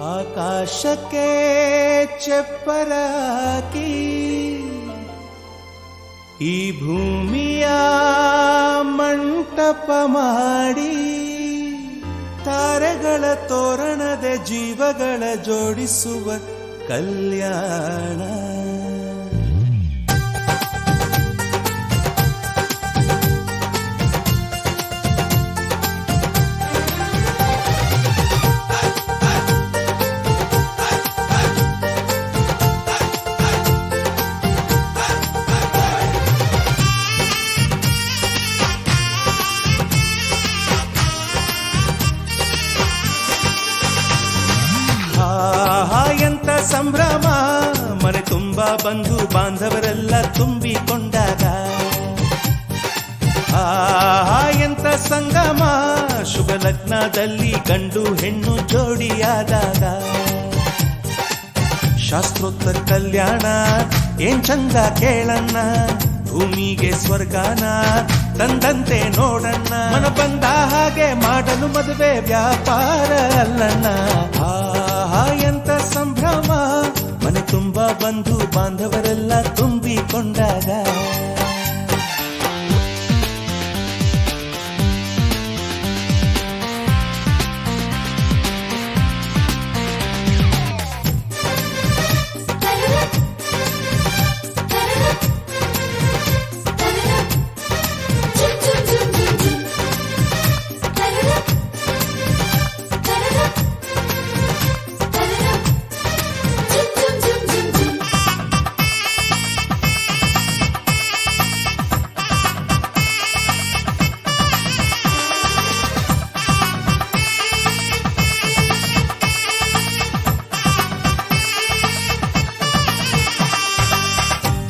ಆಕಾಶಕ್ಕೆ ಚೆಪ್ಪರಾಕಿ ಈ ಭೂಮಿಯ ಮಂಟಪ ಮಾಡಿ ತಾರೆಗಳ ತೋರಣದ ಜೀವಗಳ ಜೋಡಿಸುವ ಕಲ್ಯಾಣ. ಎಂತ ಸಂಭ್ರಮ, ಮನೆ ತುಂಬ ಬಂಧು ಬಾಂಧವರೆಲ್ಲ ತುಂಬಿಕೊಂಡಾಗ. ಎಂತ ಸಂಗಮ, ಶುಭ ಲಗ್ನದಲ್ಲಿ ಗಂಡು ಹೆಣ್ಣು ಜೋಡಿಯಾದಾಗ. ಶಾಸ್ತ್ರೋತ್ತರ ಕಲ್ಯಾಣ ಏನ್ ಚಂದ ಕೇಳಣ್ಣ, ಭೂಮಿಗೆ ಸ್ವರ್ಗಾನ ತಂದಂತೆ ನೋಡಣ್ಣ. ಮನ ಬಂದ ಹಾಗೆ ಮಾಡಲು ಮದುವೆ ವ್ಯಾಪಾರ ಅಲ್ಲಣ್ಣ. ಎಂತ ಸಂಭ್ರಮ, ಮನೆ ತುಂಬ ಬಂಧು ಬಾಂಧವರೆಲ್ಲ ತುಂಬಿಕೊಂಡಾಗ.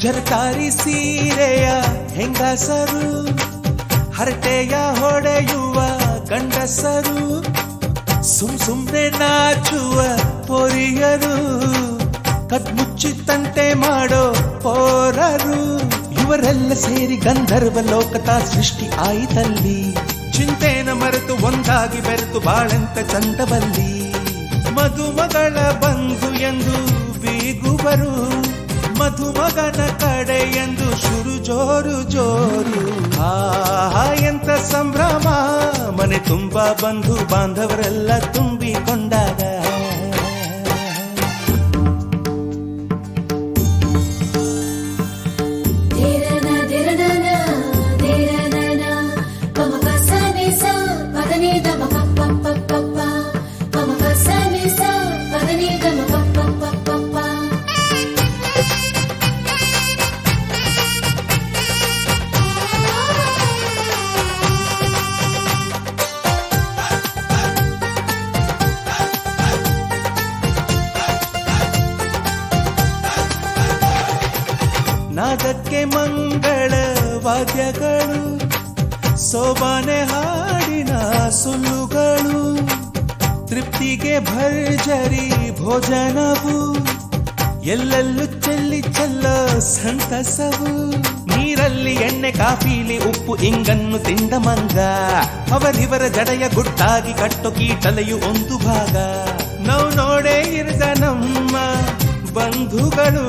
ಜರಕಾರಿ ಸೀರೆಯ ಹೆಂಗಸರು, ಹರಟೆಯ ಹೊಡೆಯುವ ಗಂಡಸರು, ಸುಮ್ನೆ ನಾಚುವ ಪೊರಿಯರು, ಕದ್ಮುಚ್ಚಿ ತಂಟೆ ಮಾಡೋ ಪೋರರು. ಇವರೆಲ್ಲ ಸೇರಿ ಗಂಧರ್ವ ಲೋಕದ ಸೃಷ್ಟಿ ಆಯಿತಲ್ಲಿ. ಚಿಂತೆನ ಮರೆತು ಒಂದಾಗಿ ಬೆರೆತು ಬಾಳೆಂತ ಚಂದವಲ್ಲಿ. ಮದುಮಗಳ ಬಂಧು ಎಂದು ಬೀಗುವರು, ಮಧುಮಗನ ಕಡೆ ಎಂದು ಶುರು ಜೋರು ಜೋರು. ಎಂತ ಸಂಭ್ರಮ, ಮನೆ ತುಂಬ ಬಂಧು ಬಾಂಧವರೆಲ್ಲ ತುಂಬಿಕೊಂಡಾಗ. ನಾದಕ್ಕೆ ಮಂಗಳ ವಾದ್ಯಗಳು, ಸೋಬಾನೆ ಹಾಡಿನ ಸುಳ್ಳುಗಳು, ತೃಪ್ತಿಗೆ ಭರ್ಜರಿ ಭೋಜನವು, ಎಲ್ಲೆಲ್ಲೂ ಚೆಲ್ಲಿ ಚೆಲ್ಲೋ ಸಂತಸವು. ನೀರಲ್ಲಿ ಎಣ್ಣೆ ಕಾಫಿಲಿ ಉಪ್ಪು ಇಂಗನ್ನು ತಿಂದ ಮಂಗ, ಅವರಿವರ ಜಡೆಯ ಗುಟ್ಟಾಗಿ ಕಟ್ಟೋ ಕೀಟಲೆಯು ಒಂದು ಭಾಗ. ನಾವು ನೋಡೇ ಇರದ ನಮ್ಮ ಬಂಧುಗಳು